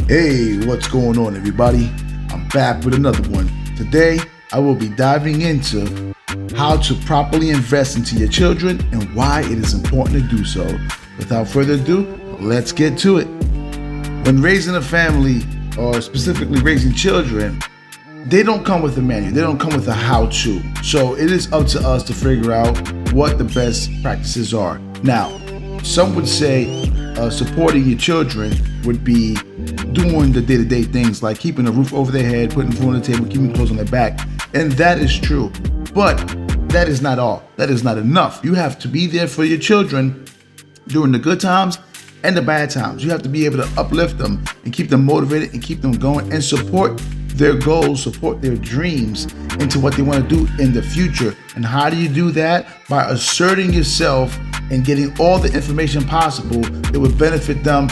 Hey, what's going on, everybody? I'm back with another one. Today, I will be diving into how to properly invest into your children and why it is important to do so. Without further ado, let's get to it. When raising a family, or specifically raising children, they don't come with a manual. They don't come with a how-to. So it is up to us to figure out what the best practices are. Now, some would say supporting your children would be doing the day-to-day things like keeping a roof over their head, putting food on the table, keeping clothes on their back. And that is true. But that is not all. That is not enough. You have to be there for your children during the good times and the bad times. You have to be able to uplift them and keep them motivated and keep them going and support their goals, support their dreams into what they want to do in the future. And how do you do that? By asserting yourself and getting all the information possible that would benefit them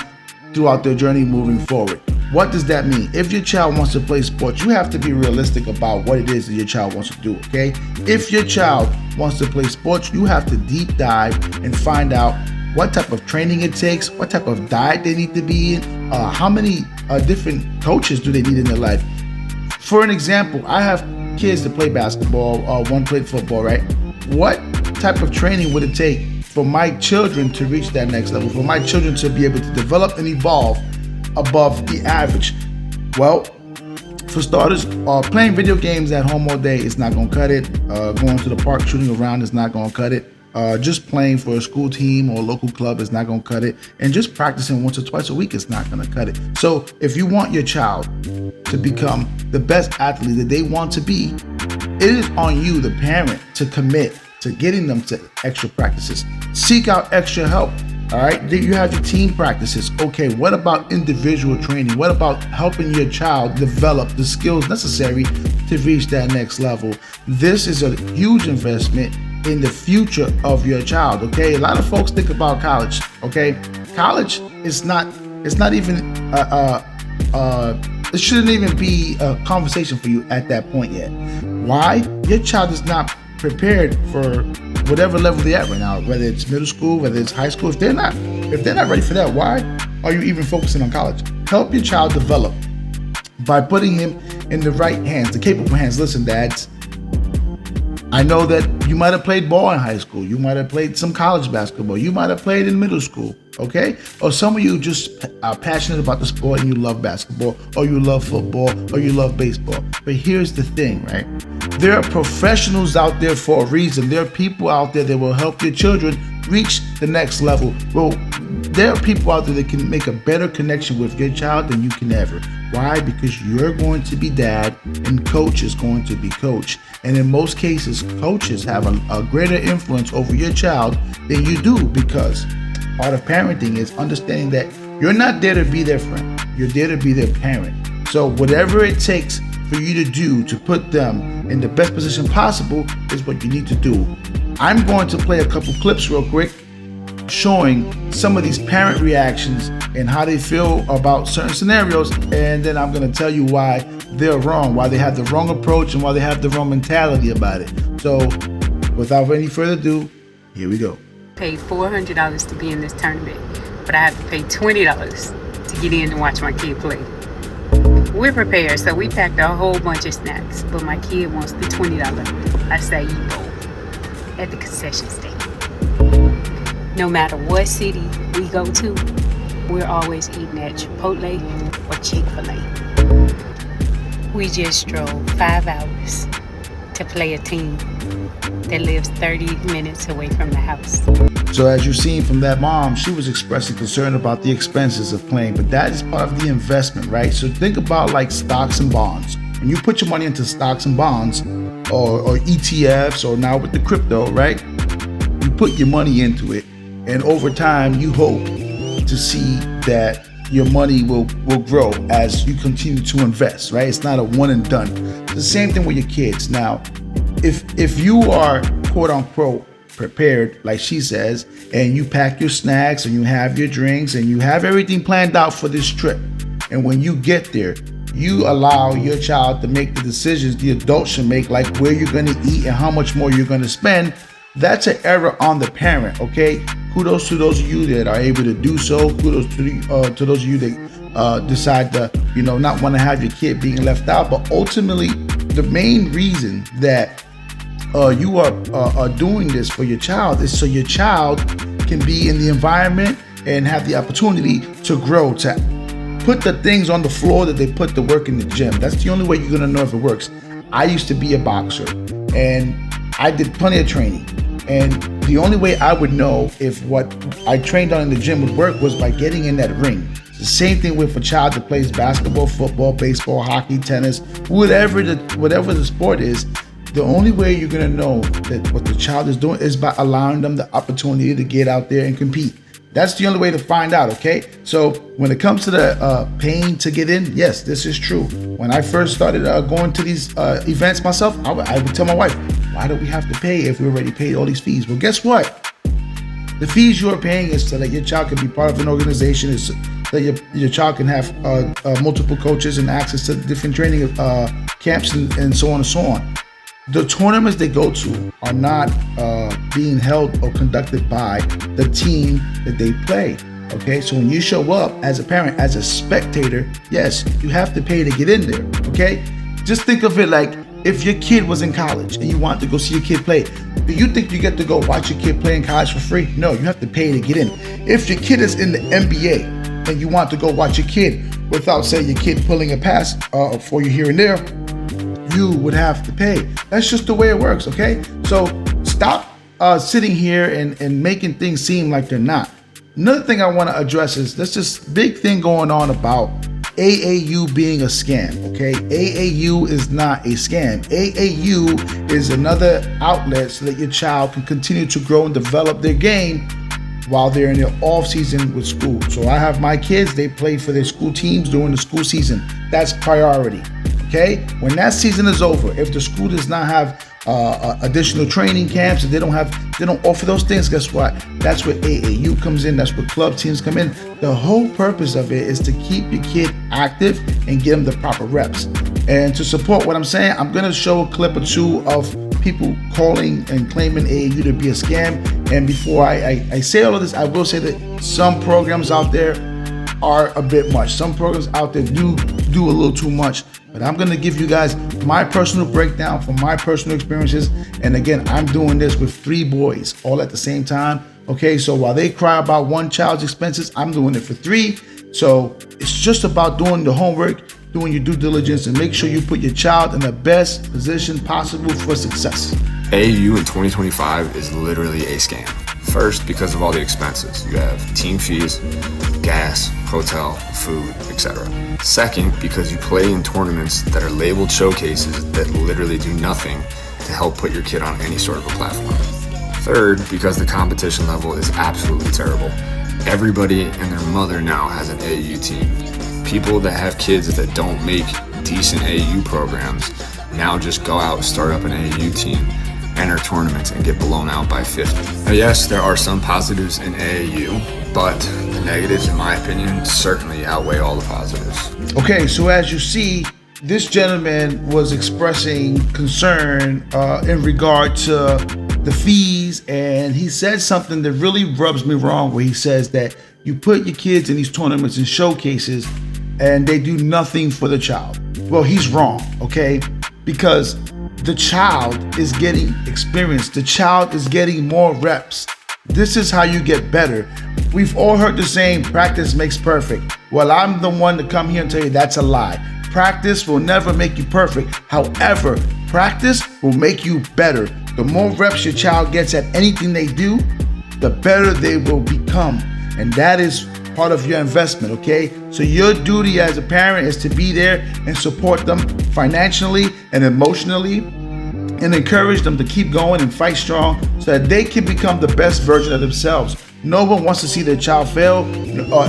throughout their journey moving forward. What does that mean? If your child wants to play sports, you have to be realistic about what it is that your child wants to do, okay? If your child wants to play sports, you have to deep dive and find out what type of training it takes, what type of diet they need to be in, how many different coaches do they need in their life. For an example, I have kids that play basketball, one played football, right? What type of training would it take for my children to reach that next level, for my children to be able to develop and evolve above the average? Well, for starters, playing video games at home all day is not going to cut it. Going to the park, shooting around is not going to cut it. Just playing for a school team or a local club is not going to cut it. And just practicing once or twice a week is not going to cut it. So if you want your child to become the best athlete that they want to be, it is on you, the parent, to commit to getting them to extra practices. Seek out extra help. All right, you have your team practices. Okay, what about individual training? What about helping your child develop the skills necessary to reach that next level? This is a huge investment in the future of your child. Okay, a lot of folks think about college. Okay, college is not. It's not even. It shouldn't even be a conversation for you at that point yet. Why? Your child is not prepared for whatever level they're at right now, whether it's middle school, whether it's high school. If they're not ready for that, why are you even focusing on college? Help your child develop by putting him in the right hands, the capable hands. Listen, dads, I know that you might have played ball in high school. You might have played some college basketball. You might have played in middle school, okay? Or some of you just are passionate about the sport and you love basketball, or you love football, or you love baseball. But here's the thing, right? There are professionals out there for a reason. There are people out there that will help your children reach the next level. Well, there are people out there that can make a better connection with your child than you can ever. Why? Because you're going to be dad and coach is going to be coach. And in most cases, coaches have a greater influence over your child than you do, because part of parenting is understanding that you're not there to be their friend. You're there to be their parent. So whatever it takes for you to do to put them in the best position possible is what you need to do. I'm going to play a couple clips real quick showing some of these parent reactions and how they feel about certain scenarios, and then I'm going to tell you why they're wrong, why they have the wrong approach and why they have the wrong mentality about it. So without any further ado, here we go. Paid $400 to be in this tournament, but I have to pay $20 to get in and watch my kid play. We're prepared, so we packed a whole bunch of snacks, but my kid wants the $20 acai bowl at the concession stand. No matter what city we go to, we're always eating at Chipotle or Chick-fil-A. We just drove 5 hours to play a team that lives 30 minutes away from the house. So as you've seen from that mom, she was expressing concern about the expenses of playing, but that is part of the investment, right? So think about like stocks and bonds. When you put your money into stocks and bonds or ETFs, or now with the crypto, right? You put your money into it, and over time you hope to see that your money will grow as you continue to invest, right? It's not a one and done. It's the same thing with your kids. Now, if you are quote unquote prepared, like she says, and you pack your snacks and you have your drinks and you have everything planned out for this trip, and when you get there, you allow your child to make the decisions the adult should make, like where you're going to eat and how much more you're going to spend, that's an error on the parent, okay? Kudos to those of you that are able to do so. Kudos to those of you that decide to, not want to have your kid being left out. But ultimately, the main reason that you are doing this for your child is so your child can be in the environment and have the opportunity to grow, to put the things on the floor that they put the work in the gym. That's the only way you're gonna know if it works. I used to be a boxer and I did plenty of training. And the only way I would know if what I trained on in the gym would work was by getting in that ring. It's the same thing with a child that plays basketball, football, baseball, hockey, tennis, whatever the sport is. The only way you're gonna know that what the child is doing is by allowing them the opportunity to get out there and compete. That's the only way to find out, okay? So when it comes to the paying to get in, yes, this is true. When I first started going to these events myself, I would tell my wife, why do we have to pay if we already paid all these fees? Well, guess what? The fees you are paying is so that your child can be part of an organization, is so that your child can have multiple coaches and access to different training camps and so on and so on. The tournaments they go to are not being held or conducted by the team that they play. Okay, so when you show up as a parent, as a spectator, yes, you have to pay to get in there. Okay, just think of it like if your kid was in college and you want to go see your kid play. Do you think you get to go watch your kid play in college for free? No, you have to pay to get in. If your kid is in the NBA and you want to go watch your kid without, say, your kid pulling a pass for you here and there, you would have to pay. That's just the way it works, okay? So stop sitting here and making things seem like they're not. Another thing I want to address is there's this big thing going on about AAU being a scam, okay? AAU is not a scam. AAU is another outlet so that your child can continue to grow and develop their game while they're in their off season with school. So I have my kids, they play for their school teams during the school season. That's priority. Okay, when that season is over, if the school does not have additional training camps, and they don't offer those things, guess what? That's where AAU comes in. That's where club teams come in. The whole purpose of it is to keep your kid active and give them the proper reps. And to support what I'm saying, I'm gonna show a clip or two of people calling and claiming AAU to be a scam. And before I say all of this, I will say that some programs out there are a bit much. Some programs out there do a little too much. But I'm gonna give you guys my personal breakdown from my personal experiences. And again, I'm doing this with 3 boys all at the same time. Okay, so while they cry about one child's expenses, I'm doing it for 3. So it's just about doing the homework, doing your due diligence, and make sure you put your child in the best position possible for success. AAU in 2025 is literally a scam. First, because of all the expenses. You have team fees, gas, hotel, food, etc. Second, because you play in tournaments that are labeled showcases that literally do nothing to help put your kid on any sort of a platform. Third, because the competition level is absolutely terrible. Everybody and their mother now has an AAU team. People that have kids that don't make decent AAU programs now just go out, start up an AAU team, enter tournaments, and get blown out by 50. Now, yes, there are some positives in AAU, but the negatives, in my opinion, certainly outweigh all the positives. Okay, so as you see, this gentleman was expressing concern in regard to the fees, and he said something that really rubs me wrong, where he says that you put your kids in these tournaments and showcases and they do nothing for the child. Well, he's wrong, okay? Because the child is getting experience. The child is getting more reps. This is how you get better. We've all heard the saying, practice makes perfect. Well, I'm the one to come here and tell you that's a lie. Practice will never make you perfect. However, practice will make you better. The more reps your child gets at anything they do, the better they will become. And that is part of your investment, okay? So your duty as a parent is to be there and support them financially and emotionally and encourage them to keep going and fight strong so that they can become the best version of themselves. No one wants to see their child fail.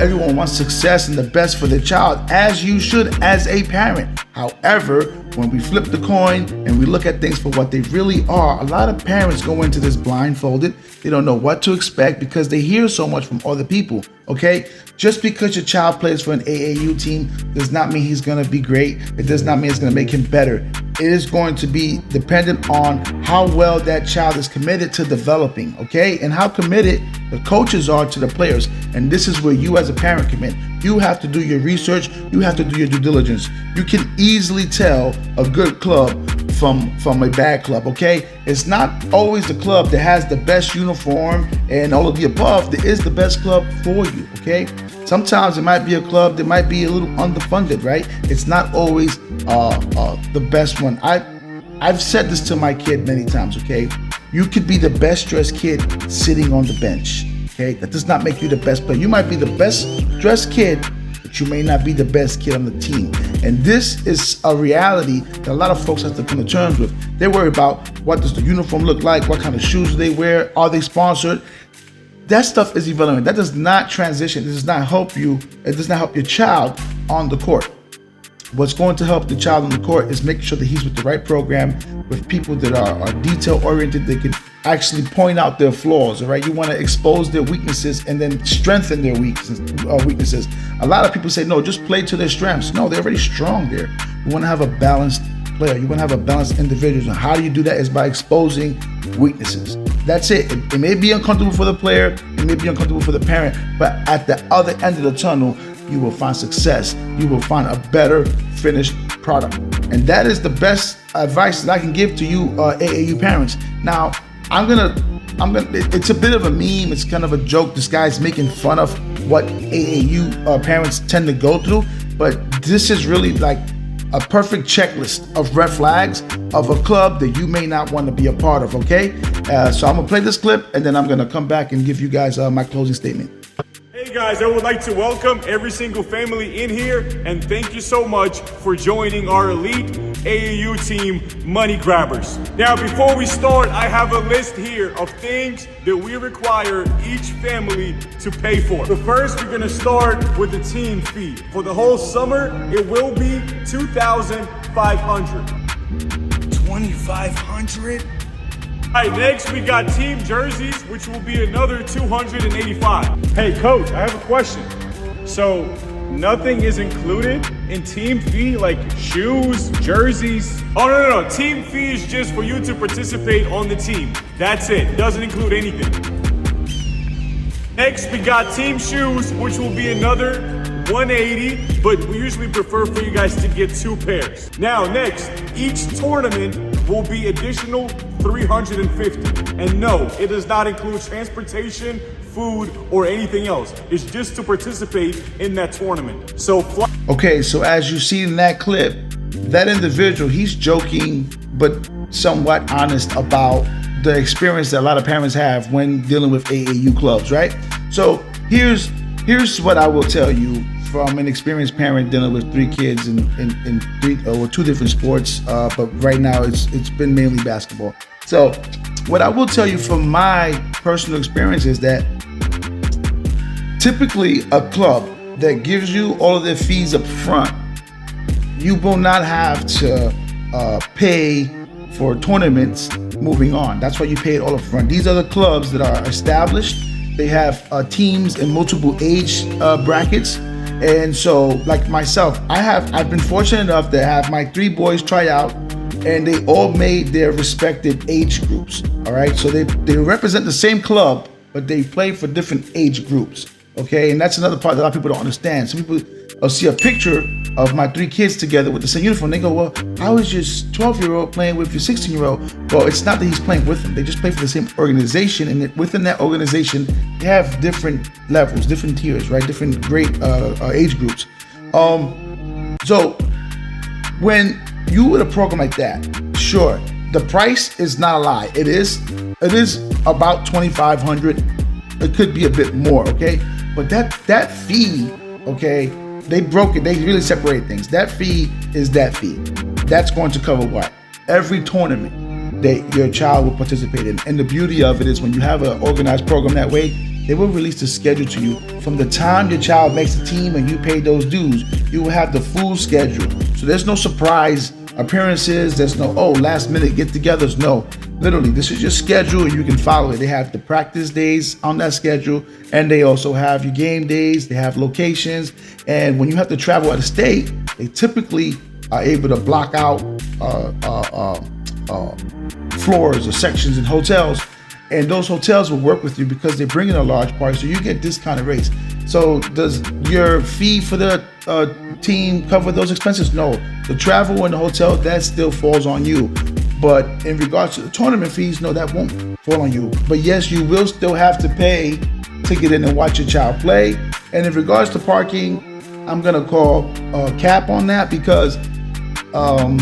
Everyone wants success and the best for their child, as you should as a parent. However, when we flip the coin and we look at things for what they really are, a lot of parents go into this blindfolded. They don't know what to expect because they hear so much from other people, okay? Just because your child plays for an AAU team does not mean he's gonna be great. It does not mean it's gonna make him better. It is going to be dependent on how well that child is committed to developing, okay? And how committed the coaches are to the players. And this is where you as a parent come in. You have to do your research. You have to do your due diligence. You can easily tell a good club from a bad club, okay? It's not always the club that has the best uniform and all of the above that is the best club for you, okay? Sometimes it might be a club that might be a little underfunded, right? It's not always the best one. I've said this to my kid many times, okay? You could be the best dressed kid sitting on the bench, okay? That does not make you the best player. You might be the best dressed kid, but you may not be the best kid on the team. And this is a reality that a lot of folks have to come to terms with. They worry about what does the uniform look like, what kind of shoes do they wear, are they sponsored? That stuff is irrelevant. That does not transition. It does not help you. It does not help your child on the court. What's going to help the child on the court is making sure that he's with the right program, with people that are detail oriented, that can actually point out their flaws, all right? You want to expose their weaknesses and then strengthen their weaknesses. A lot of people say, no, just play to their strengths. No, they're already strong there. You want to have a balanced player. You want to have a balanced individual. And how do you do that? Is by exposing weaknesses. That's it. It may be uncomfortable for the player, it may be uncomfortable for the parent, but at the other end of the tunnel, you will find success. You will find a better finished product. And that is the best advice that I can give to you AAU parents. Now, it's a bit of a meme. It's kind of a joke. This guy's making fun of what AAU parents tend to go through, but this is really like a perfect checklist of red flags of a club that you may not want to be a part of, okay? So I'm gonna play this clip and then I'm gonna come back and give you guys my closing statement. Hey guys, I would like to welcome every single family in here and thank you so much for joining our elite AAU team, Money Grabbers. Now, before we start, I have a list here of things that we require each family to pay for. But first, we're gonna start with the team fee. For the whole summer, it will be $2,500. $2,500? All right, next we got team jerseys, which will be another $285. Hey coach, I have a question. So nothing is included in team fee, like shoes, jerseys? Oh no, team fee is just for you to participate on the team. That's it, doesn't include anything. Next we got team shoes, which will be another $180, but we usually prefer for you guys to get 2 pairs. Now next, each tournament will be additional $350. And no, it does not include transportation, food, or anything else. It's just to participate in that tournament. So okay, so as you see in that clip, that individual, he's joking, but somewhat honest about the experience that a lot of parents have when dealing with AAU clubs, right? So here's what I will tell you from an experienced parent dealing with 3 kids in 2 different sports, but right now it's been mainly basketball. So what I will tell you from my personal experience is that typically a club that gives you all of their fees up front, you will not have to pay for tournaments moving on. That's why you pay it all up front. These are the clubs that are established. They have teams in multiple age brackets. And so, like myself, I've been fortunate enough to have my 3 boys try out, and they all made their respective age groups. All right, so they represent the same club, but they play for different age groups. Okay, and that's another part that a lot of people don't understand. Some people see a picture of my 3 kids together with the same uniform. They go, well, how is your 12-year-old playing with your 16-year-old? Well, it's not that he's playing with them. They just play for the same organization, and within that organization, they have different levels, different tiers, right? Different grade age groups. So when you with a program like that, sure, the price is not a lie. It is about $2,500. It could be a bit more, okay? But that fee, okay, they really separated things. That fee is that fee. That's going to cover what? Every tournament that your child will participate in. And the beauty of it is when you have an organized program that way, they will release the schedule to you. From the time your child makes the team and you pay those dues, you will have the full schedule. So there's no surprise appearances. There's no, last minute get-togethers. No, Literally, this is your schedule and you can follow it. They have the practice days on that schedule, and they also have your game days. They have locations, and when you have to travel out of state, they typically are able to block out floors or sections in hotels, and those hotels will work with you because they bring in a large party, so you get discounted rates. So does your fee for the team cover those expenses? No. The travel and the hotel, that still falls on you. But in regards to the tournament fees, no, that won't fall on you. But yes, you will still have to pay to get in and watch your child play. And in regards to parking, I'm gonna call a cap on that because I'm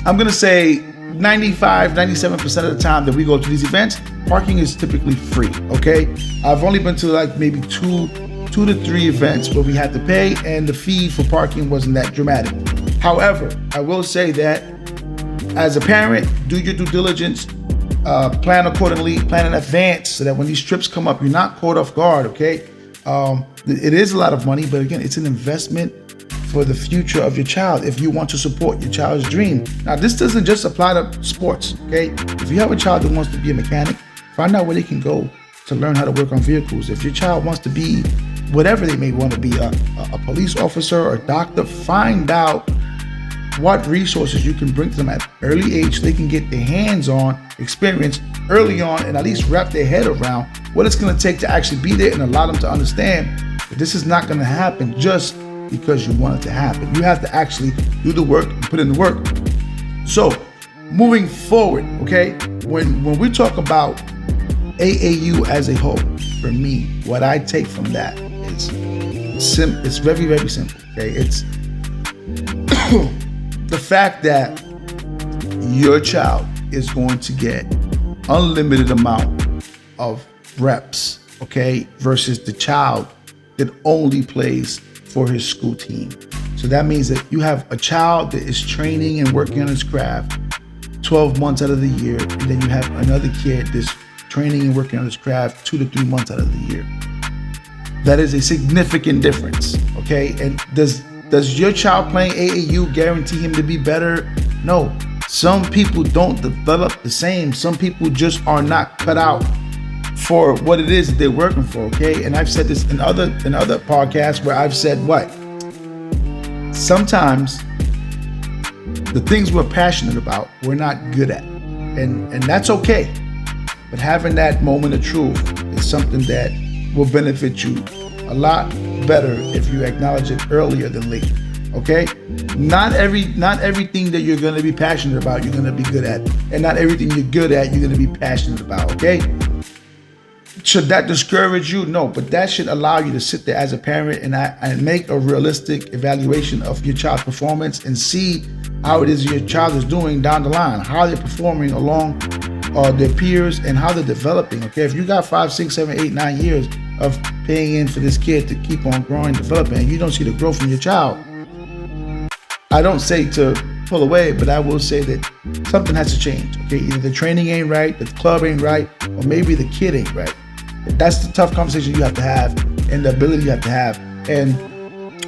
gonna say 95-97% of the time that we go to these events, parking is typically free. Okay, I've only been to like maybe two to three events where we had to pay, and the fee for parking wasn't that dramatic. However, I will say that as a parent, do your due diligence, plan accordingly, plan in advance so that when these trips come up, you're not caught off guard. Okay, it is a lot of money, but again, it's an investment for the future of your child if you want to support your child's dream. Now, this doesn't just apply to sports, okay? If you have a child that wants to be a mechanic, find out where they can go to learn how to work on vehicles. If your child wants to be whatever they may want to be, a police officer or a doctor, find out what resources you can bring to them at early age so they can get their hands-on experience early on and at least wrap their head around what it's going to take to actually be there and allow them to understand that this is not going to happen just because you want it to happen. You have to actually do the work and put in the work. So moving forward, okay, when we talk about AAU as a whole, for me, what I take from that is it's very, very simple, okay? It's the fact that your child is going to get unlimited amount of reps, okay, versus the child that only plays for his school team. So that means that you have a child that is training and working on his craft 12 months out of the year, and then you have another kid that's training and working on his craft 2 to 3 months out of the year. That is a significant difference, okay? And does your child playing AAU guarantee him to be better? No. Some people don't develop the same. Some people just are not cut out for what it is that they're working for, okay? And I've said this in other podcasts where I've said what? Sometimes the things we're passionate about, we're not good at. And that's okay. But having that moment of truth is something that will benefit you a lot better if you acknowledge it earlier than late. Okay? Not everything that you're gonna be passionate about, you're gonna be good at. And not everything you're good at, you're gonna be passionate about, okay? Should that discourage you? No, but that should allow you to sit there as a parent and make a realistic evaluation of your child's performance and see how it is your child is doing down the line, how they're performing along their peers and how they're developing, okay? If you got 5, 6, 7, 8, 9 years of paying in for this kid to keep on growing, developing, and you don't see the growth in your child, I don't say to pull away, but I will say that something has to change, okay? Either the training ain't right, the club ain't right, or maybe the kid ain't right. That's the tough conversation you have to have and the ability you have to have. And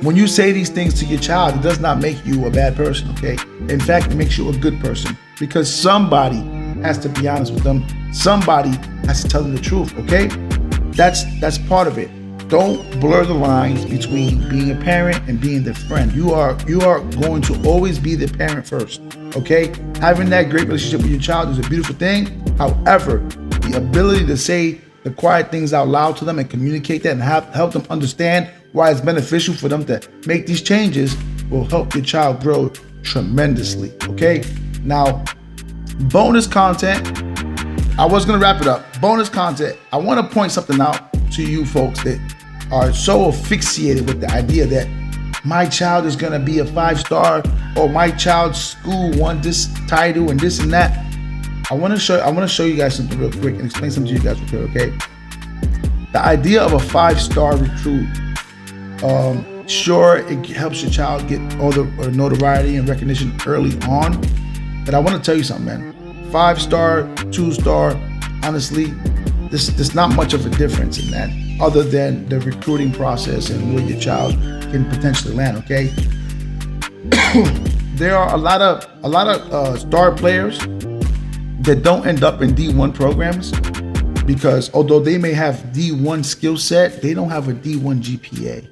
when you say these things to your child, it does not make you a bad person, okay? In fact, it makes you a good person because somebody has to be honest with them. Somebody has to tell them the truth, okay? That's part of it. Don't blur the lines between being a parent and being the friend. You are going to always be the parent first, okay? Having that great relationship with your child is a beautiful thing. However, the ability to say the quiet things out loud to them and communicate that and help them understand why it's beneficial for them to make these changes will help your child grow tremendously, okay? Now, bonus content. I was gonna wrap it up. Bonus content. I wanna point something out to you folks that are so asphyxiated with the idea that my child is gonna be a 5-star or my child's school won this title and this and that. I want to show you guys something real quick and explain something to you guys real quick, okay? The idea of a 5-star recruit, sure, it helps your child get all the notoriety and recognition early on, but I want to tell you something, man. 5-star, 2-star, honestly, there's not much of a difference in that, other than the recruiting process and where your child can potentially land, okay? There are a lot of star players that don't end up in D1 programs, because although they may have D1 skill set, they don't have a D1 GPA.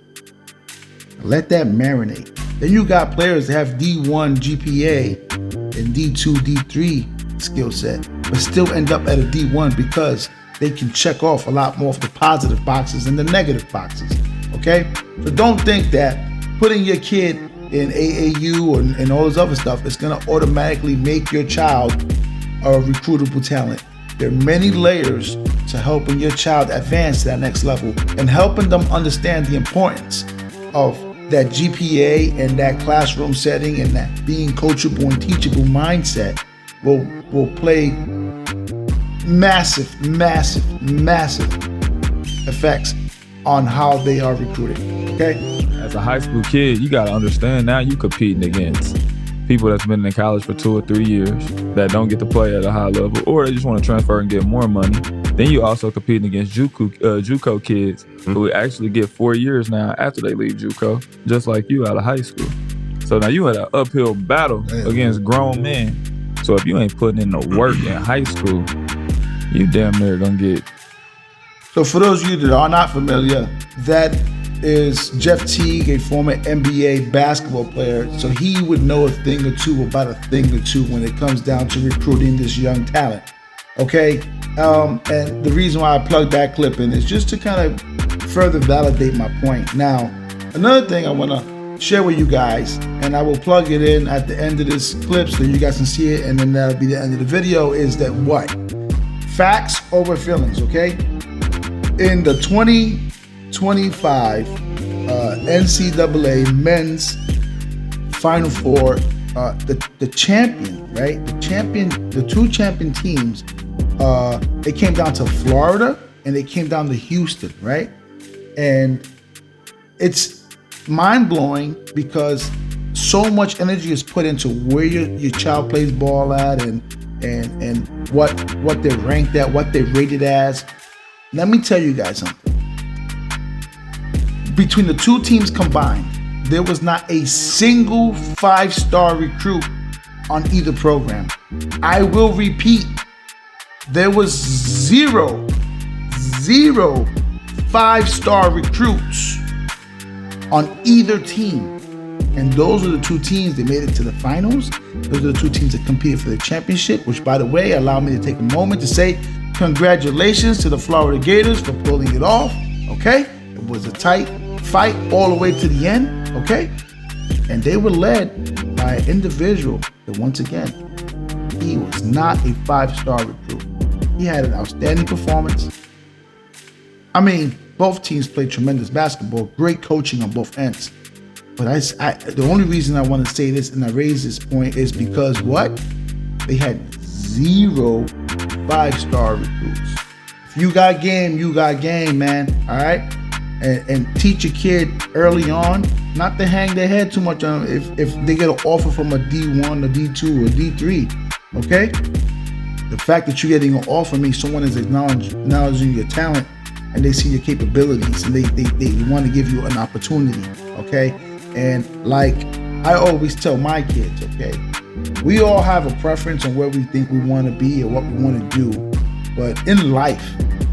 Let that marinate. Then you got players that have D1 GPA and D2, D3 skill set, but still end up at a D1 because they can check off a lot more of the positive boxes than the negative boxes. Okay? So don't think that putting your kid in AAU and all this other stuff is gonna automatically make your child a recruitable talent. There are many layers to helping your child advance to that next level and helping them understand the importance of that GPA and that classroom setting and that being coachable and teachable mindset will play massive effects on how they are recruiting. Okay? As a high school kid, you got to understand now you competing against people that's been in college for 2 or 3 years that don't get to play at a high level, or they just want to transfer and get more money. Then you also competing against JUCO kids who actually get 4 years now after they leave JUCO, just like you out of high school. So now you in an uphill battle against grown men. So if you ain't putting in the work in high school, you damn near gonna get. So for those of you that are not familiar, that is Jeff Teague, a former NBA basketball player. So he would know a thing or two about a thing or two when it comes down to recruiting this young talent. Okay? And the reason why I plugged that clip in is just to kind of further validate my point. Now, another thing I want to share with you guys, and I will plug it in at the end of this clip so you guys can see it, and then that'll be the end of the video, is that what? Facts over feelings, okay? In the 2025 NCAA Men's Final Four, the champion, right? The two champion teams, it came down to Florida and it came down to Houston, right? And it's mind-blowing because so much energy is put into where your child plays ball at and what they're ranked at, what they're rated as. Let me tell you guys something. Between the two teams combined, there was not a single 5-star recruit on either program. I will repeat, there was zero 5-star recruits on either team. And those are the two teams that made it to the finals. Those are the two teams that competed for the championship, which, by the way, allow me to take a moment to say congratulations to the Florida Gators for pulling it off, okay? It was a tight fight all the way to the end, okay? And they were led by an individual that, once again, he was not a 5-star recruit. He had an outstanding performance. I mean, both teams played tremendous basketball, great coaching on both ends. But the only reason I want to say this and I raise this point is because what? They had zero 5-star recruits. If you got game, you got game, man. All right? And teach your kid early on not to hang their head too much on them if they get an offer from a D1, a D2, or D3. Okay? The fact that you're getting an offer means someone is acknowledging your talent and they see your capabilities and they want to give you an opportunity. Okay? And like I always tell my kids, okay, we all have a preference on where we think we want to be or what we want to do. But in life,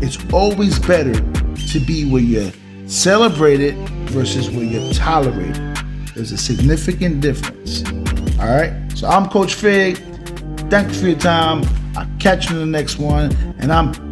it's always better to be where you're celebrated versus where you're tolerated. There's a significant difference. All right. So I'm Coach Fig. Thank you for your time. I'll catch you in the next one. And I'm